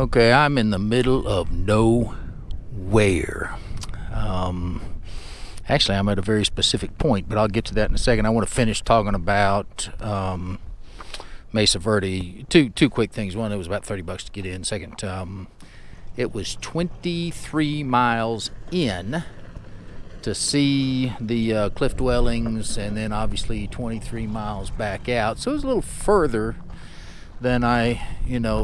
Okay, I'm in the middle of nowhere. Actually, I'm at a very specific point, but I'll get to that in a second. I want to finish talking about Mesa Verde. Two quick things. One, it was about $30 to get in. Second, it was 23 miles in to see the cliff dwellings, and then obviously 23 miles back out. So it was a little further than I,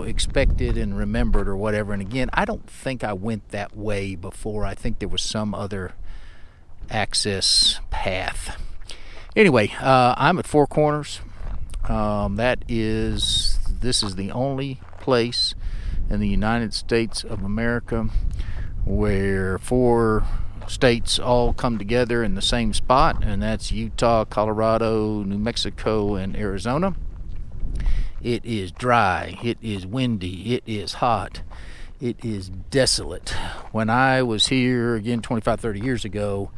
expected and remembered or whatever. And again, I don't think I went that way before. I think there was some other access path. Anyway, I'm at Four Corners. This is the only place in the United States of America where four states all come together in the same spot, and that's Utah, Colorado, New Mexico, and Arizona. It is dry, it is windy, it is hot, it is desolate. When I was here, again, 25-30 years ago,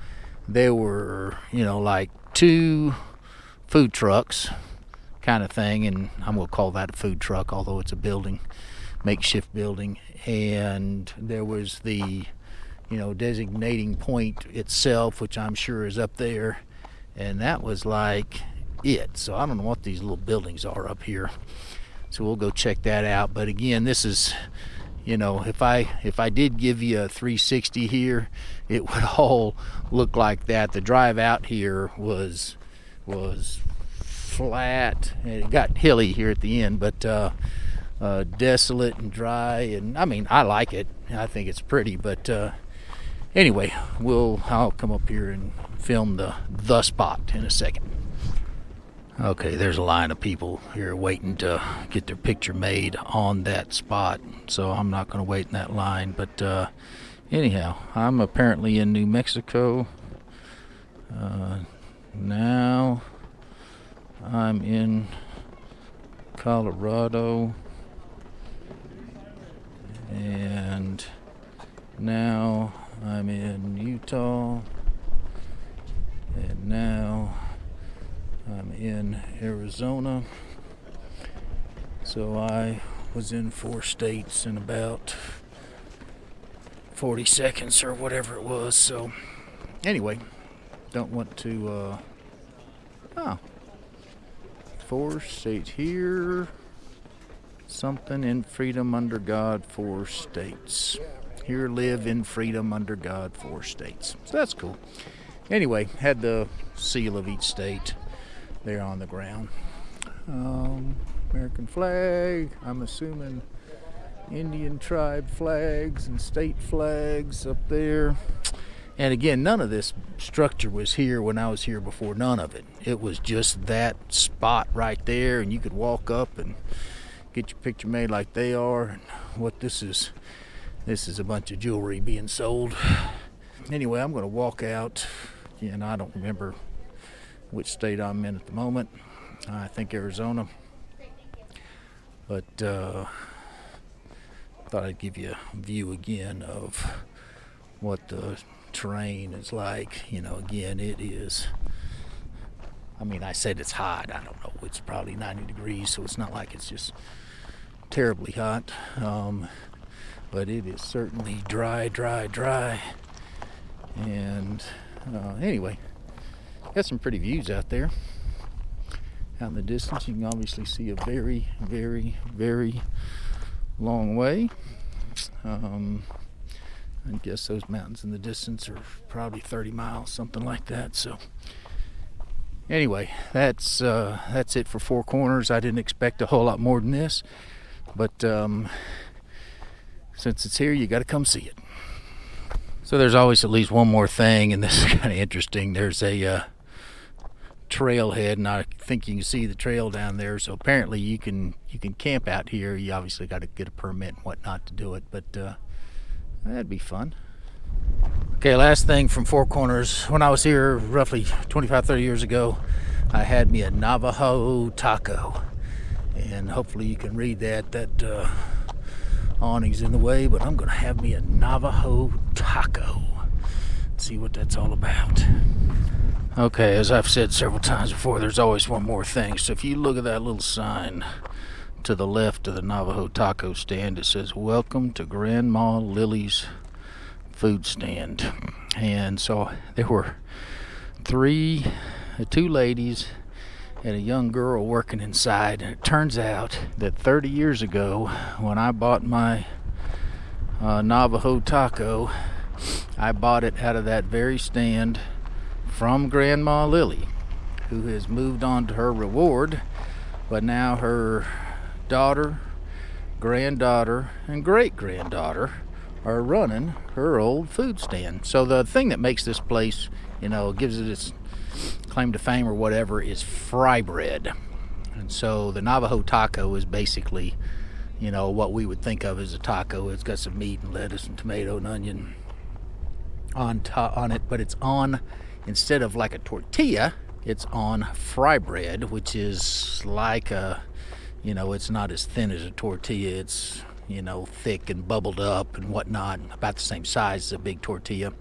there were, like two food trucks kind of thing, and I'm going to call that a food truck, although it's a building, makeshift building, and there was the, designating point itself, which I'm sure is up there, and that was like it. So I don't know what these little buildings are up here, so we'll go check that out. But again, this is, if I did give you a 360 here, it would all look like that. The drive out here was flat, and it got hilly here at the end, but desolate and dry. And I mean, I like it, I think it's pretty, but anyway, I'll come up here and film the spot in a second. Okay, there's a line of people here waiting to get their picture made on that spot, so I'm not going to wait in that line. But anyhow, I'm apparently in New Mexico. Now I'm in Colorado, and now I'm in Utah, and now I'm in Arizona. So I was in 4 states in about 40 seconds or whatever it was. So anyway, don't want to 4 states here, something in freedom under God, 4 states. Here live in freedom under God, 4 states. So that's cool. Anyway, had the seal of each state there on the ground. American flag, I'm assuming Indian tribe flags and state flags up there. And again, none of this structure was here when I was here before. None of it. It was just that spot right there, and you could walk up and get your picture made like they are. And what this is a bunch of jewelry being sold. Anyway, I'm going to walk out. And I don't remember which state I'm in at the moment. I think Arizona. But thought I'd give you a view again of what the terrain is like. Again, it is, I said it's hot. I don't know. It's probably 90 degrees, so it's not like it's just terribly hot. But it is certainly dry. And anyway, got some pretty views out there. Out in the distance, you can obviously see a very, very, very long way. I guess those mountains in the distance are probably 30 miles, something like that. So anyway, that's it for Four Corners. I didn't expect a whole lot more than this, but since it's here, you got to come see it. So there's always at least one more thing, and this is kind of interesting. There's a trailhead, and I think you can see the trail down there. So apparently you can camp out here. You obviously got to get a permit and whatnot to do it, but that'd be fun. Okay, last thing from Four Corners. When I was here roughly 25-30 years ago, I had me a Navajo taco, and hopefully you can read that awning's in the way, but I'm gonna have me a Navajo taco. See what that's all about. Okay, as I've said several times before, there's always one more thing. So if you look at that little sign to the left of the Navajo taco stand, it says, "Welcome to Grandma Lily's food stand." And so there were two ladies and a young girl working inside. And it turns out that 30 years ago, when I bought my Navajo taco, I bought it out of that very stand from Grandma Lily, who has moved on to her reward, but now her daughter, granddaughter, and great-granddaughter are running her old food stand. So the thing that makes this place, gives it its claim to fame or whatever, is fry bread. And so the Navajo taco is basically, what we would think of as a taco. It's got some meat and lettuce and tomato and onion on it, but it's on, instead of like a tortilla, it's on fry bread, which is like it's not as thin as a tortilla. It's, thick and bubbled up and whatnot, about the same size as a big tortilla.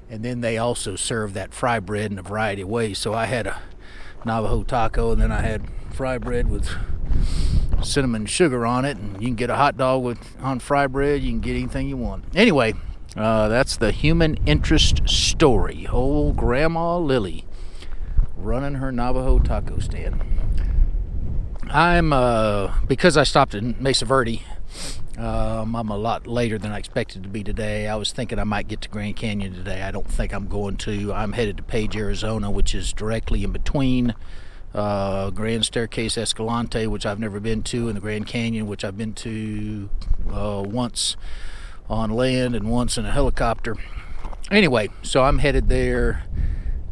And then they also serve that fry bread in a variety of ways. So I had a Navajo taco, and then I had fry bread with cinnamon sugar on it, and you can get a hot dog on fry bread. You can get anything you want. Anyway, that's the human interest story. Old Grandma Lily running her Navajo taco stand. Because I stopped in Mesa Verde, I'm a lot later than I expected to be today. I was thinking I might get to Grand Canyon today. I don't think I'm going to. I'm headed to Page, Arizona, which is directly in between Grand Staircase Escalante, which I've never been to, and the Grand Canyon, which I've been to once on land and once in a helicopter. Anyway, so I'm headed there.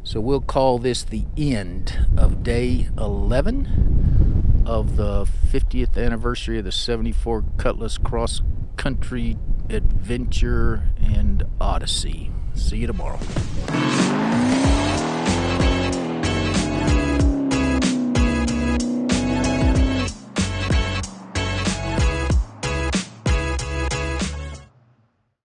So we'll call this the end of day 11 of the 50th anniversary of the 74 Cutlass Cross Country Adventure and Odyssey. See you tomorrow.